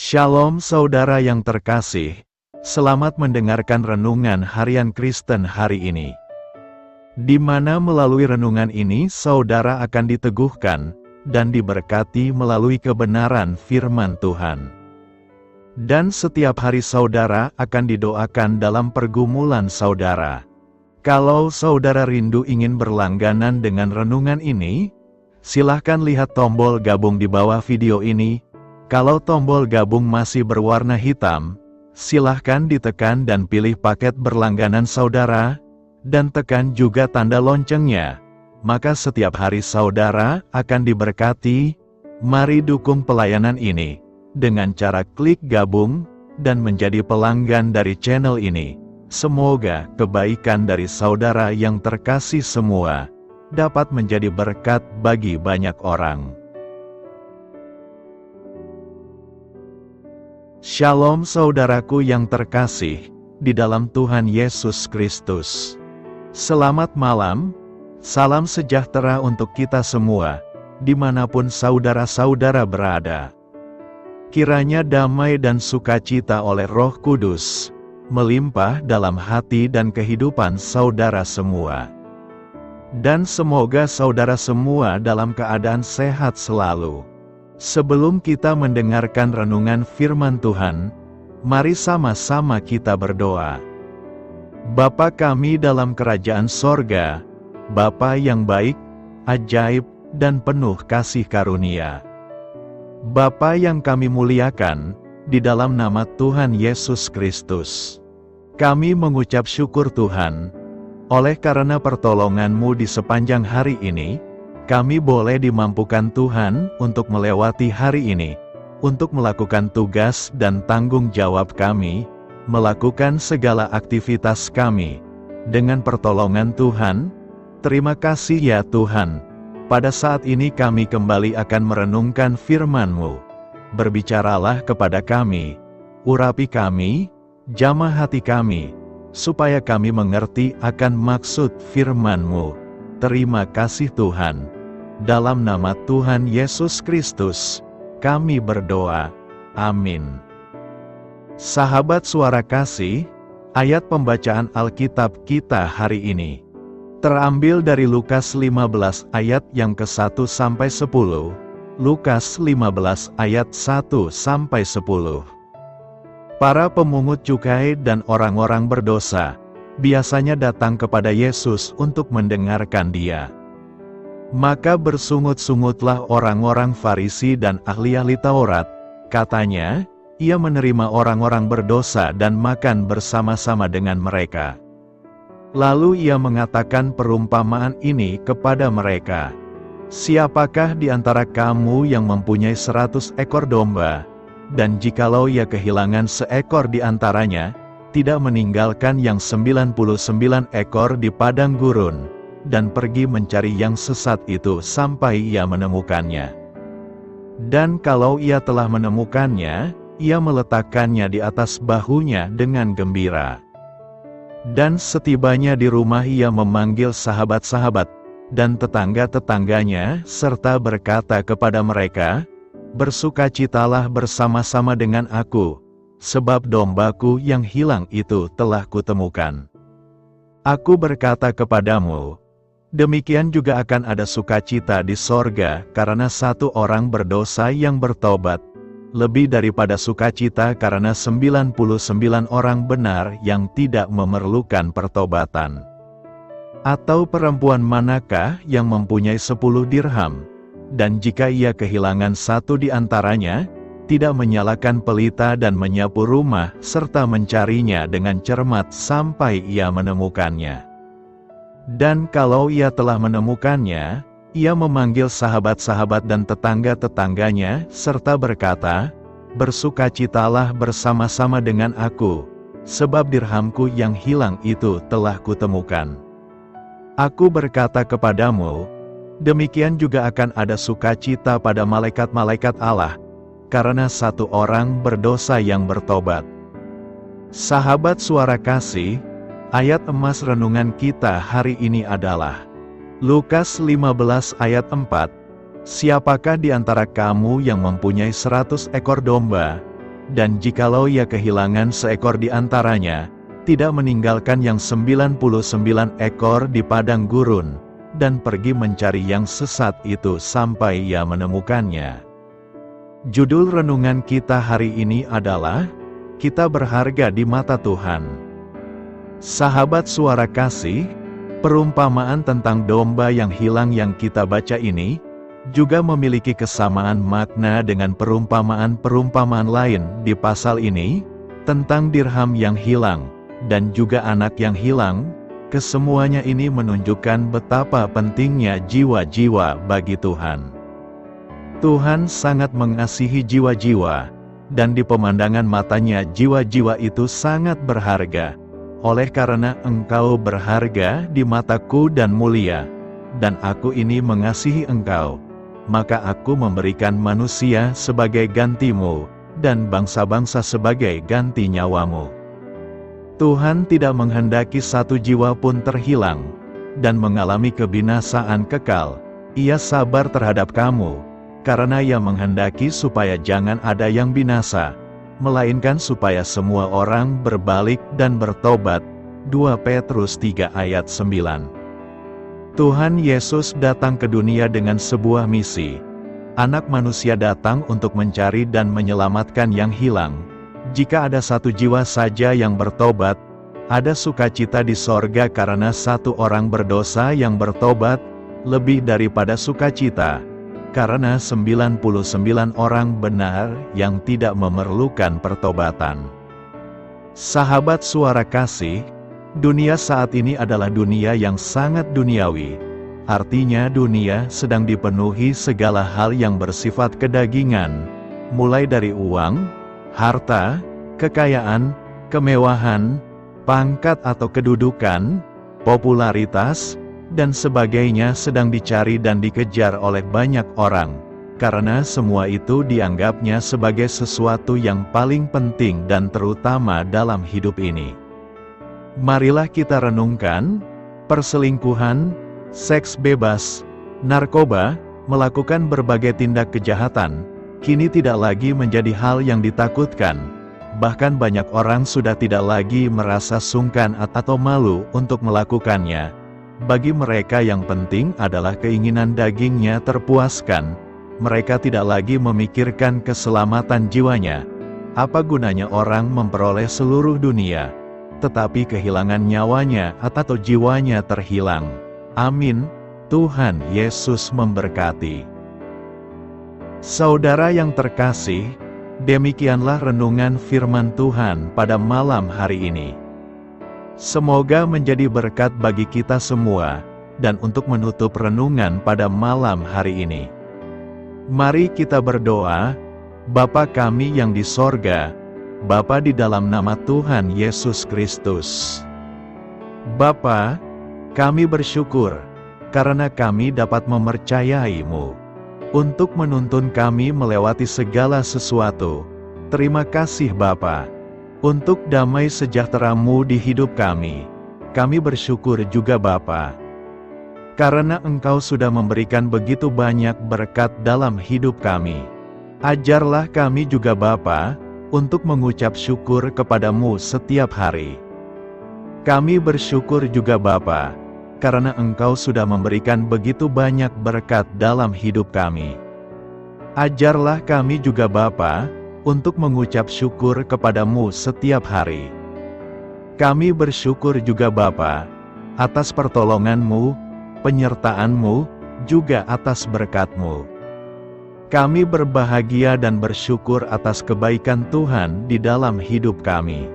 Shalom saudara yang terkasih, selamat mendengarkan renungan harian Kristen hari ini. Di mana melalui renungan ini saudara akan diteguhkan dan diberkati melalui kebenaran firman Tuhan. Dan setiap hari saudara akan didoakan dalam pergumulan saudara. Kalau saudara rindu ingin berlangganan dengan renungan ini, silahkan lihat tombol gabung di bawah video ini. Kalau tombol gabung masih berwarna hitam, silahkan ditekan dan pilih paket berlangganan saudara, dan tekan juga tanda loncengnya. Maka setiap hari saudara akan diberkati. Mari dukung pelayanan ini dengan cara klik gabung dan menjadi pelanggan dari channel ini. Semoga kebaikan dari saudara yang terkasih semua dapat menjadi berkat bagi banyak orang. Shalom saudaraku yang terkasih di dalam Tuhan Yesus Kristus. Selamat malam, salam sejahtera untuk kita semua, dimanapun saudara-saudara berada. Kiranya damai dan sukacita oleh Roh Kudus melimpah dalam hati dan kehidupan saudara semua. Dan semoga saudara semua dalam keadaan sehat selalu. Sebelum kita mendengarkan renungan firman Tuhan, mari sama-sama kita berdoa. Bapa kami dalam kerajaan sorga, Bapa yang baik, ajaib, dan penuh kasih karunia. Bapa yang kami muliakan, di dalam nama Tuhan Yesus Kristus. Kami mengucap syukur Tuhan, oleh karena pertolongan-Mu di sepanjang hari ini, kami boleh dimampukan Tuhan untuk melewati hari ini, untuk melakukan tugas dan tanggung jawab kami, melakukan segala aktivitas kami. Dengan pertolongan Tuhan, terima kasih ya Tuhan. Pada saat ini kami kembali akan merenungkan firman-Mu. Berbicaralah kepada kami, urapi kami, jamah hati kami, supaya kami mengerti akan maksud firman-Mu. Terima kasih Tuhan. Dalam nama Tuhan Yesus Kristus, kami berdoa. Amin. Sahabat suara kasih, ayat pembacaan Alkitab kita hari ini terambil dari Lukas 15 ayat yang ke-1 sampai 10. Lukas 15 ayat 1 sampai 10. Para pemungut cukai dan orang-orang berdosa biasanya datang kepada Yesus untuk mendengarkan Dia. Maka bersungut-sungutlah orang-orang Farisi dan ahli-ahli Taurat. Katanya, ia menerima orang-orang berdosa dan makan bersama-sama dengan mereka. Lalu ia mengatakan perumpamaan ini kepada mereka. Siapakah di antara kamu yang mempunyai 100 ekor domba, dan jikalau ia kehilangan seekor di antaranya, tidak meninggalkan yang 99 ekor di padang gurun, dan pergi mencari yang sesat itu sampai ia menemukannya. Dan kalau ia telah menemukannya, ia meletakkannya di atas bahunya dengan gembira. Dan setibanya di rumah ia memanggil sahabat-sahabat dan tetangga-tetangganya, serta berkata kepada mereka, "Bersukacitalah bersama-sama dengan aku, sebab dombaku yang hilang itu telah kutemukan. Aku berkata kepadamu, demikian juga akan ada sukacita di sorga karena satu orang berdosa yang bertobat, lebih daripada sukacita karena 99 orang benar yang tidak memerlukan pertobatan. Atau perempuan manakah yang mempunyai 10 dirham, dan jika ia kehilangan satu di antaranya, tidak menyalakan pelita dan menyapu rumah serta mencarinya dengan cermat sampai ia menemukannya. Dan kalau ia telah menemukannya, ia memanggil sahabat-sahabat dan tetangga-tetangganya, serta berkata, Bersukacitalah bersama-sama dengan aku, sebab dirhamku yang hilang itu telah kutemukan. Aku berkata kepadamu, demikian juga akan ada sukacita pada malaikat-malaikat Allah, karena satu orang berdosa yang bertobat." Sahabat suara kasih, ayat emas renungan kita hari ini adalah Lukas 15 ayat 4. Siapakah di antara kamu yang mempunyai 100 ekor domba, dan jikalau ia kehilangan seekor di antaranya, tidak meninggalkan yang 99 ekor di padang gurun, dan pergi mencari yang sesat itu sampai ia menemukannya. Judul renungan kita hari ini adalah, Kita Berharga di Mata Tuhan. Sahabat Suara Kasih, perumpamaan tentang domba yang hilang yang kita baca ini, juga memiliki kesamaan makna dengan perumpamaan-perumpamaan lain di pasal ini, tentang dirham yang hilang, dan juga anak yang hilang. Kesemuanya ini menunjukkan betapa pentingnya jiwa-jiwa bagi Tuhan. Tuhan sangat mengasihi jiwa-jiwa, dan di pemandangan matanya jiwa-jiwa itu sangat berharga. Oleh karena engkau berharga di mataku dan mulia, dan aku ini mengasihi engkau, maka aku memberikan manusia sebagai gantimu, dan bangsa-bangsa sebagai ganti nyawamu. Tuhan tidak menghendaki satu jiwa pun terhilang, dan mengalami kebinasaan kekal. Ia sabar terhadap kamu, karena Ia menghendaki supaya jangan ada yang binasa, melainkan supaya semua orang berbalik dan bertobat. 2 Petrus 3 ayat 9. Tuhan Yesus datang ke dunia dengan sebuah misi. Anak manusia datang untuk mencari dan menyelamatkan yang hilang. Jika ada satu jiwa saja yang bertobat, ada sukacita di sorga karena satu orang berdosa yang bertobat, lebih daripada sukacita, karena 99 orang benar yang tidak memerlukan pertobatan. Sahabat Suara Kasih, dunia saat ini adalah dunia yang sangat duniawi. Artinya dunia sedang dipenuhi segala hal yang bersifat kedagingan, mulai dari uang, harta, kekayaan, kemewahan, pangkat atau kedudukan, popularitas, dan sebagainya sedang dicari dan dikejar oleh banyak orang, karena semua itu dianggapnya sebagai sesuatu yang paling penting dan terutama dalam hidup ini. Marilah kita renungkan, perselingkuhan, seks bebas, narkoba, melakukan berbagai tindak kejahatan, kini tidak lagi menjadi hal yang ditakutkan. Bahkan banyak orang sudah tidak lagi merasa sungkan atau malu untuk melakukannya. Bagi mereka yang penting adalah keinginan dagingnya terpuaskan. Mereka tidak lagi memikirkan keselamatan jiwanya. Apa gunanya orang memperoleh seluruh dunia, tetapi kehilangan nyawanya atau jiwanya terhilang? Amin. Tuhan Yesus memberkati. Saudara yang terkasih, demikianlah renungan firman Tuhan pada malam hari ini. Semoga menjadi berkat bagi kita semua, dan untuk menutup renungan pada malam hari ini, mari kita berdoa. Bapa kami yang di sorga, Bapa di dalam nama Tuhan Yesus Kristus. Bapa, kami bersyukur, karena kami dapat mempercayai-Mu, untuk menuntun kami melewati segala sesuatu. Terima kasih Bapa, untuk damai sejahtera-Mu di hidup kami. Kami bersyukur juga Bapa, karena Engkau sudah memberikan begitu banyak berkat dalam hidup kami. Ajarlah kami juga Bapa, untuk mengucap syukur kepada-Mu setiap hari. Kami bersyukur juga Bapa, karena Engkau sudah memberikan begitu banyak berkat dalam hidup kami. Ajarlah kami juga Bapa, untuk mengucap syukur kepada-Mu setiap hari. Kami bersyukur juga Bapa, atas pertolongan-Mu, penyertaan-Mu, juga atas berkat-Mu. Kami berbahagia dan bersyukur atas kebaikan Tuhan di dalam hidup kami.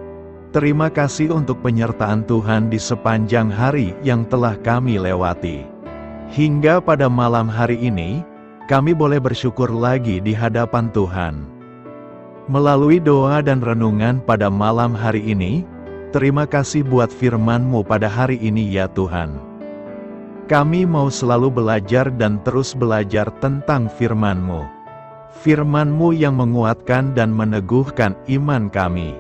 Terima kasih untuk penyertaan Tuhan di sepanjang hari yang telah kami lewati. Hingga pada malam hari ini, kami boleh bersyukur lagi di hadapan Tuhan. Melalui doa dan renungan pada malam hari ini, terima kasih buat firman-Mu pada hari ini ya Tuhan. Kami mau selalu belajar dan terus belajar tentang firman-Mu. Firman-Mu yang menguatkan dan meneguhkan iman kami.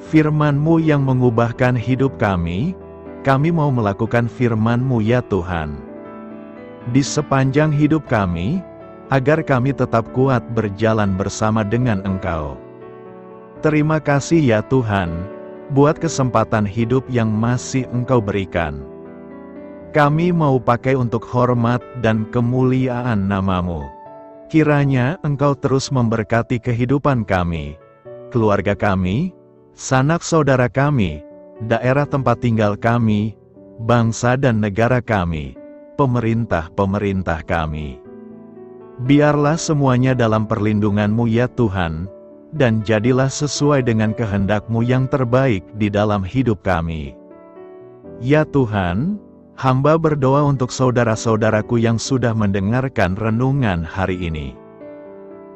Firman-Mu yang mengubahkan hidup kami mau melakukan firman-Mu ya Tuhan. Di sepanjang hidup kami, agar kami tetap kuat berjalan bersama dengan Engkau. Terima kasih ya Tuhan, buat kesempatan hidup yang masih Engkau berikan. Kami mau pakai untuk hormat dan kemuliaan nama-Mu. Kiranya Engkau terus memberkati kehidupan kami, keluarga kami, sanak saudara kami, daerah tempat tinggal kami, bangsa dan negara kami, pemerintah-pemerintah kami. Biarlah semuanya dalam perlindungan-Mu ya Tuhan, dan jadilah sesuai dengan kehendak-Mu yang terbaik di dalam hidup kami. Ya Tuhan, hamba berdoa untuk saudara-saudaraku yang sudah mendengarkan renungan hari ini.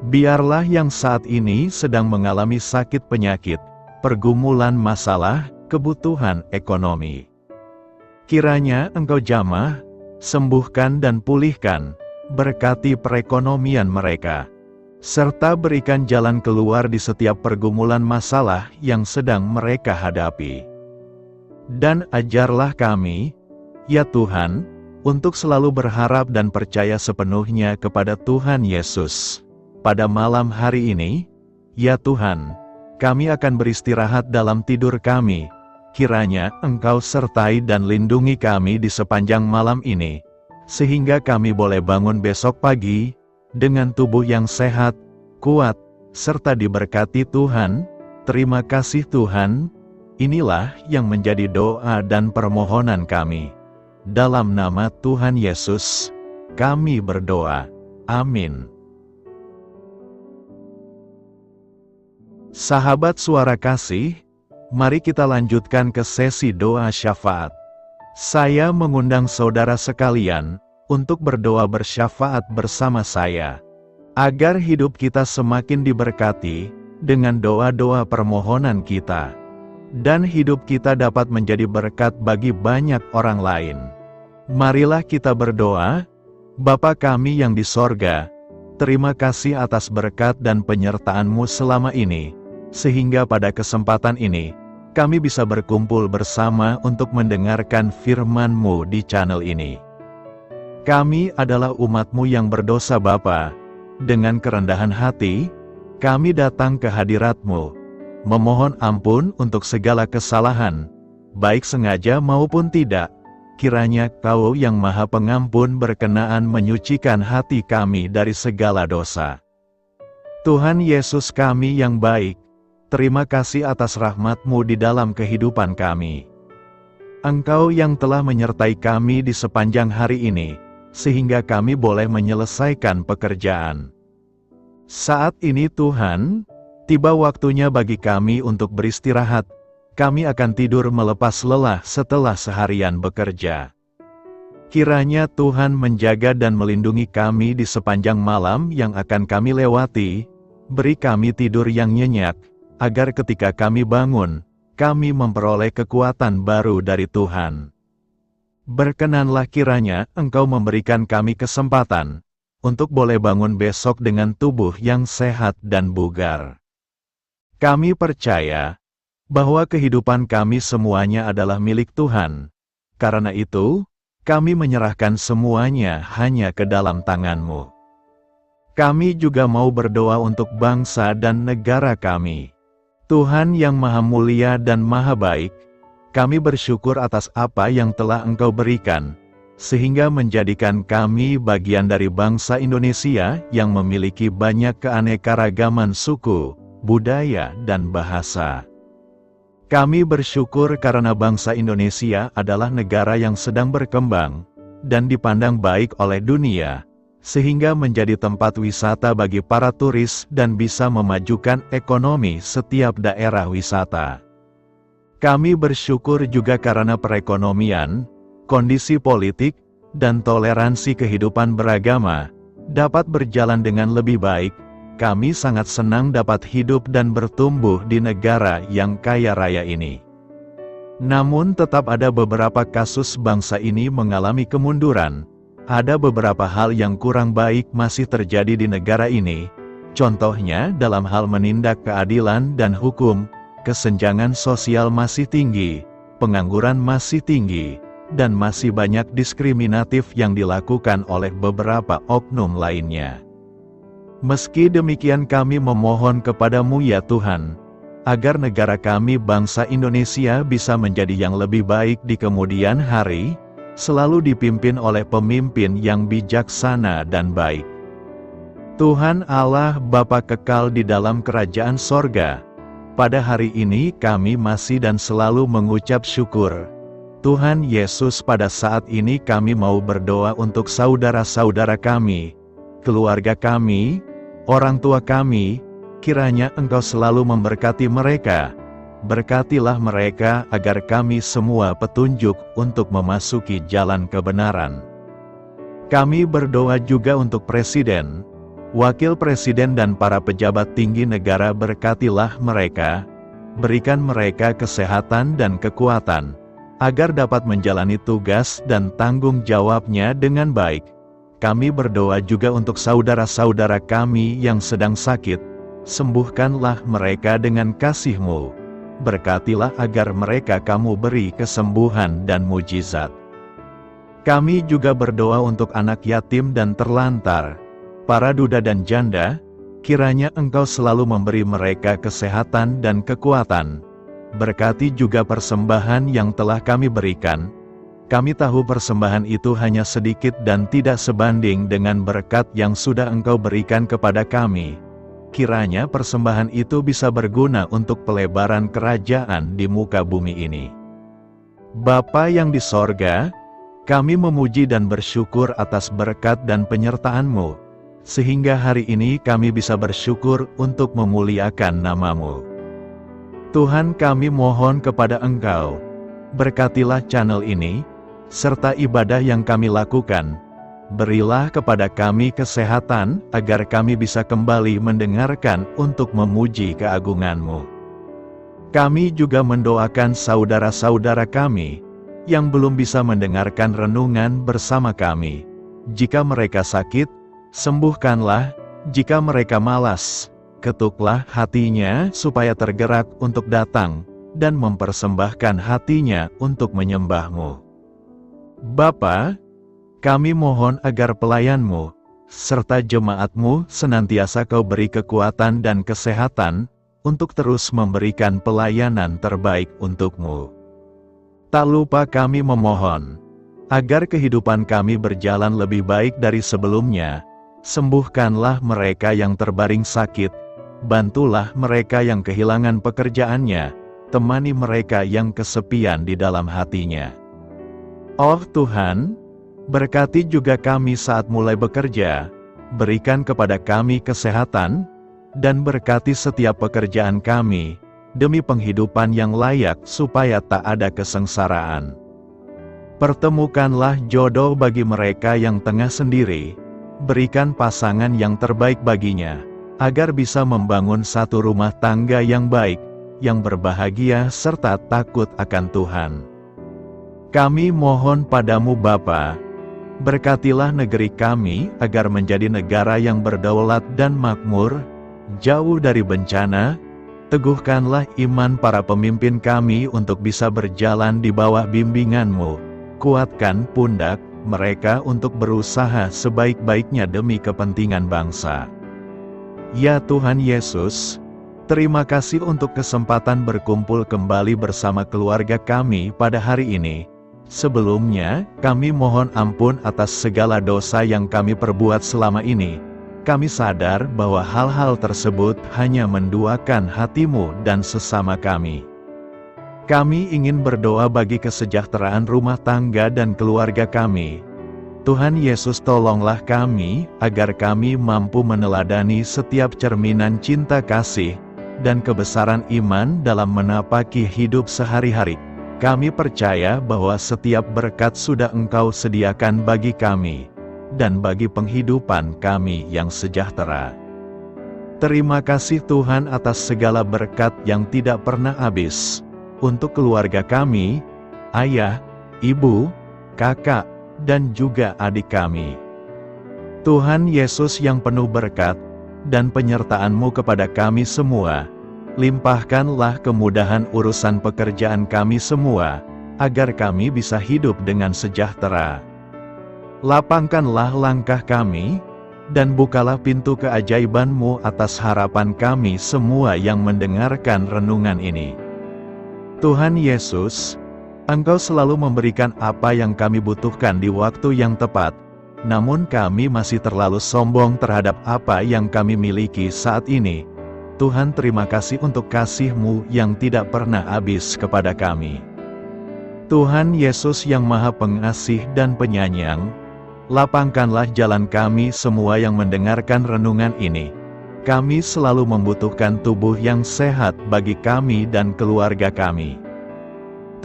Biarlah yang saat ini sedang mengalami sakit penyakit, pergumulan masalah, kebutuhan ekonomi. Kiranya Engkau jamah, sembuhkan dan pulihkan, berkati perekonomian mereka, serta berikan jalan keluar di setiap pergumulan masalah yang sedang mereka hadapi. Dan ajarlah kami, ya Tuhan, untuk selalu berharap dan percaya sepenuhnya kepada Tuhan Yesus. Pada malam hari ini, ya Tuhan, kami akan beristirahat dalam tidur kami. Kiranya Engkau sertai dan lindungi kami di sepanjang malam ini, sehingga kami boleh bangun besok pagi dengan tubuh yang sehat, kuat, serta diberkati Tuhan. Terima kasih Tuhan. Inilah yang menjadi doa dan permohonan kami. Dalam nama Tuhan Yesus, kami berdoa. Amin. Sahabat Suara Kasih, mari kita lanjutkan ke sesi doa syafaat. Saya mengundang saudara sekalian untuk berdoa bersyafaat bersama saya, agar hidup kita semakin diberkati dengan doa-doa permohonan kita, dan hidup kita dapat menjadi berkat bagi banyak orang lain. Marilah kita berdoa. Bapa kami yang di sorga, terima kasih atas berkat dan penyertaan-Mu selama ini, sehingga pada kesempatan ini, kami bisa berkumpul bersama untuk mendengarkan firman-Mu di channel ini. Kami adalah umat-Mu yang berdosa Bapa. Dengan kerendahan hati, kami datang ke hadirat-Mu, memohon ampun untuk segala kesalahan, baik sengaja maupun tidak. Kiranya Kau yang Maha Pengampun berkenaan menyucikan hati kami dari segala dosa. Tuhan Yesus kami yang baik, terima kasih atas rahmat-Mu di dalam kehidupan kami. Engkau yang telah menyertai kami di sepanjang hari ini, sehingga kami boleh menyelesaikan pekerjaan. Saat ini Tuhan, tiba waktunya bagi kami untuk beristirahat. Kami akan tidur melepas lelah setelah seharian bekerja. Kiranya Tuhan menjaga dan melindungi kami di sepanjang malam yang akan kami lewati. Beri kami tidur yang nyenyak, agar ketika kami bangun, kami memperoleh kekuatan baru dari Tuhan. Berkenanlah kiranya Engkau memberikan kami kesempatan untuk boleh bangun besok dengan tubuh yang sehat dan bugar. Kami percaya bahwa kehidupan kami semuanya adalah milik Tuhan. Karena itu, kami menyerahkan semuanya hanya ke dalam tangan-Mu. Kami juga mau berdoa untuk bangsa dan negara kami. Tuhan yang Maha Mulia dan Maha Baik, kami bersyukur atas apa yang telah Engkau berikan, sehingga menjadikan kami bagian dari bangsa Indonesia yang memiliki banyak keanekaragaman suku, budaya, dan bahasa. Kami bersyukur karena bangsa Indonesia adalah negara yang sedang berkembang, dan dipandang baik oleh dunia, sehingga menjadi tempat wisata bagi para turis dan bisa memajukan ekonomi setiap daerah wisata. Kami bersyukur juga karena perekonomian, kondisi politik, dan toleransi kehidupan beragama dapat berjalan dengan lebih baik. Kami sangat senang dapat hidup dan bertumbuh di negara yang kaya raya ini. Namun tetap ada beberapa kasus bangsa ini mengalami kemunduran. Ada beberapa hal yang kurang baik masih terjadi di negara ini. Contohnya dalam hal menindak keadilan dan hukum, kesenjangan sosial masih tinggi, pengangguran masih tinggi, dan masih banyak diskriminatif yang dilakukan oleh beberapa oknum lainnya. Meski demikian kami memohon kepada-Mu ya Tuhan, agar negara kami bangsa Indonesia bisa menjadi yang lebih baik di kemudian hari, selalu dipimpin oleh pemimpin yang bijaksana dan baik. Tuhan Allah Bapa kekal di dalam kerajaan sorga, pada hari ini kami masih dan selalu mengucap syukur. Tuhan Yesus, pada saat ini kami mau berdoa untuk saudara-saudara kami, keluarga kami, orang tua kami. Kiranya Engkau selalu memberkati mereka. Berkatilah mereka agar kami semua petunjuk untuk memasuki jalan kebenaran. Kami berdoa juga untuk Presiden, Wakil Presiden dan para pejabat tinggi negara. Berkatilah mereka, berikan mereka kesehatan dan kekuatan, agar dapat menjalani tugas dan tanggung jawabnya dengan baik. Kami berdoa juga untuk saudara-saudara kami yang sedang sakit. Sembuhkanlah mereka dengan kasih-Mu. Berkatilah agar mereka Kamu beri kesembuhan dan mujizat. Kami juga berdoa untuk anak yatim dan terlantar, para duda dan janda. Kiranya Engkau selalu memberi mereka kesehatan dan kekuatan. Berkati juga persembahan yang telah kami berikan. Kami tahu persembahan itu hanya sedikit dan tidak sebanding dengan berkat yang sudah Engkau berikan kepada kami. Kiranya persembahan itu bisa berguna untuk pelebaran kerajaan di muka bumi ini. Bapa yang di sorga, kami memuji dan bersyukur atas berkat dan penyertaan-Mu, sehingga hari ini kami bisa bersyukur untuk memuliakan nama-Mu. Tuhan, kami mohon kepada Engkau, berkatilah channel ini, serta ibadah yang kami lakukan. Berilah kepada kami kesehatan, agar kami bisa kembali mendengarkan untuk memuji keagungan-Mu. Kami juga mendoakan saudara-saudara kami, yang belum bisa mendengarkan renungan bersama kami. Jika mereka sakit, sembuhkanlah. Jika mereka malas, ketuklah hatinya supaya tergerak untuk datang, dan mempersembahkan hatinya untuk menyembah-Mu. Bapa, kami mohon agar pelayan-Mu, serta jemaat-Mu senantiasa Kau beri kekuatan dan kesehatan, untuk terus memberikan pelayanan terbaik untuk-Mu. Tak lupa kami memohon, agar kehidupan kami berjalan lebih baik dari sebelumnya. Sembuhkanlah mereka yang terbaring sakit, bantulah mereka yang kehilangan pekerjaannya, temani mereka yang kesepian di dalam hatinya. Oh Tuhan, berkati juga kami saat mulai bekerja, berikan kepada kami kesehatan, dan berkati setiap pekerjaan kami, demi penghidupan yang layak supaya tak ada kesengsaraan. Pertemukanlah jodoh bagi mereka yang tengah sendiri, berikan pasangan yang terbaik baginya, agar bisa membangun satu rumah tangga yang baik, yang berbahagia serta takut akan Tuhan. Kami mohon padamu Bapa, berkatilah negeri kami agar menjadi negara yang berdaulat dan makmur, jauh dari bencana. Teguhkanlah iman para pemimpin kami untuk bisa berjalan di bawah bimbingan-Mu. Kuatkan pundak mereka untuk berusaha sebaik-baiknya demi kepentingan bangsa. Ya Tuhan Yesus, terima kasih untuk kesempatan berkumpul kembali bersama keluarga kami pada hari ini. Sebelumnya, kami mohon ampun atas segala dosa yang kami perbuat selama ini. Kami sadar bahwa hal-hal tersebut hanya menduakan hati-Mu dan sesama kami. Kami ingin berdoa bagi kesejahteraan rumah tangga dan keluarga kami. Tuhan Yesus, tolonglah kami, agar kami mampu meneladani setiap cerminan cinta kasih, dan kebesaran iman dalam menapaki hidup sehari-hari. Kami percaya bahwa setiap berkat sudah Engkau sediakan bagi kami, dan bagi penghidupan kami yang sejahtera. Terima kasih Tuhan atas segala berkat yang tidak pernah habis, untuk keluarga kami, ayah, ibu, kakak, dan juga adik kami. Tuhan Yesus yang penuh berkat, dan penyertaan-Mu kepada kami semua, limpahkanlah kemudahan urusan pekerjaan kami semua, agar kami bisa hidup dengan sejahtera. Lapangkanlah langkah kami, dan bukalah pintu keajaiban-Mu atas harapan kami semua yang mendengarkan renungan ini. Tuhan Yesus, Engkau selalu memberikan apa yang kami butuhkan di waktu yang tepat, namun kami masih terlalu sombong terhadap apa yang kami miliki saat ini. Tuhan, terima kasih untuk kasih-Mu yang tidak pernah habis kepada kami. Tuhan Yesus yang Maha Pengasih dan Penyayang, lapangkanlah jalan kami semua yang mendengarkan renungan ini. Kami selalu membutuhkan tubuh yang sehat bagi kami dan keluarga kami.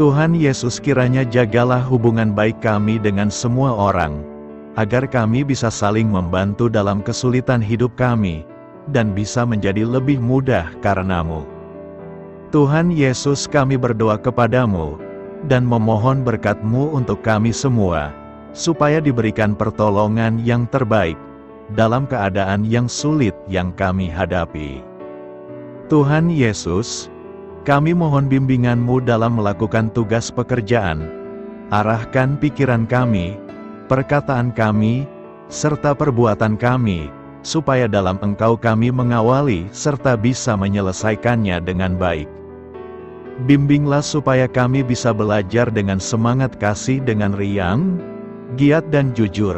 Tuhan Yesus, kiranya jagalah hubungan baik kami dengan semua orang, agar kami bisa saling membantu dalam kesulitan hidup kami, dan bisa menjadi lebih mudah karena-Mu. Tuhan Yesus, kami berdoa kepada-Mu, dan memohon berkat-Mu untuk kami semua, supaya diberikan pertolongan yang terbaik, dalam keadaan yang sulit yang kami hadapi. Tuhan Yesus, kami mohon bimbingan-Mu dalam melakukan tugas pekerjaan. Arahkan pikiran kami, perkataan kami, serta perbuatan kami, supaya dalam Engkau kami mengawali serta bisa menyelesaikannya dengan baik. Bimbinglah supaya kami bisa belajar dengan semangat kasih dengan riang, giat dan jujur,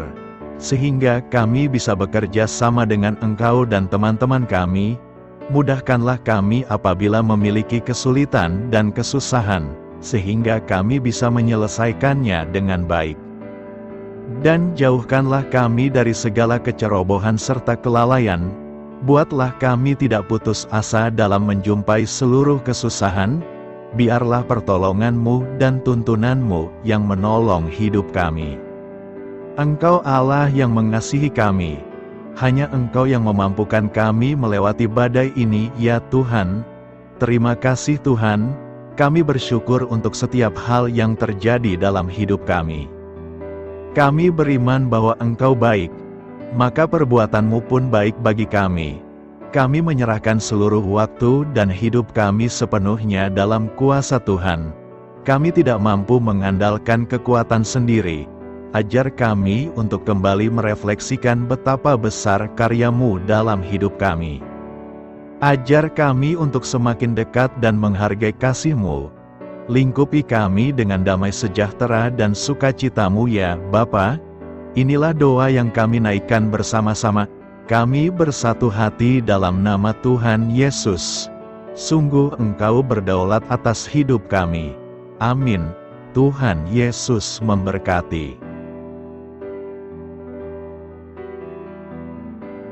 sehingga kami bisa bekerja sama dengan Engkau dan teman-teman kami. Mudahkanlah kami apabila memiliki kesulitan dan kesusahan, sehingga kami bisa menyelesaikannya dengan baik. Dan jauhkanlah kami dari segala kecerobohan serta kelalaian. Buatlah kami tidak putus asa dalam menjumpai seluruh kesusahan. Biarlah pertolongan-Mu dan tuntunan-Mu yang menolong hidup kami. Engkau Allah yang mengasihi kami. Hanya Engkau yang memampukan kami melewati badai ini, ya Tuhan. Terima kasih Tuhan, kami bersyukur untuk setiap hal yang terjadi dalam hidup kami. Kami beriman bahwa Engkau baik, maka perbuatan-Mu pun baik bagi kami. Kami menyerahkan seluruh waktu dan hidup kami sepenuhnya dalam kuasa Tuhan. Kami tidak mampu mengandalkan kekuatan sendiri. Ajar kami untuk kembali merefleksikan betapa besar karya-Mu dalam hidup kami. Ajar kami untuk semakin dekat dan menghargai kasih-Mu. Lingkupi kami dengan damai sejahtera dan sukacita-Mu ya Bapa. Inilah doa yang kami naikkan bersama-sama. Kami bersatu hati dalam nama Tuhan Yesus. Sungguh Engkau berdaulat atas hidup kami. Amin. Tuhan Yesus memberkati.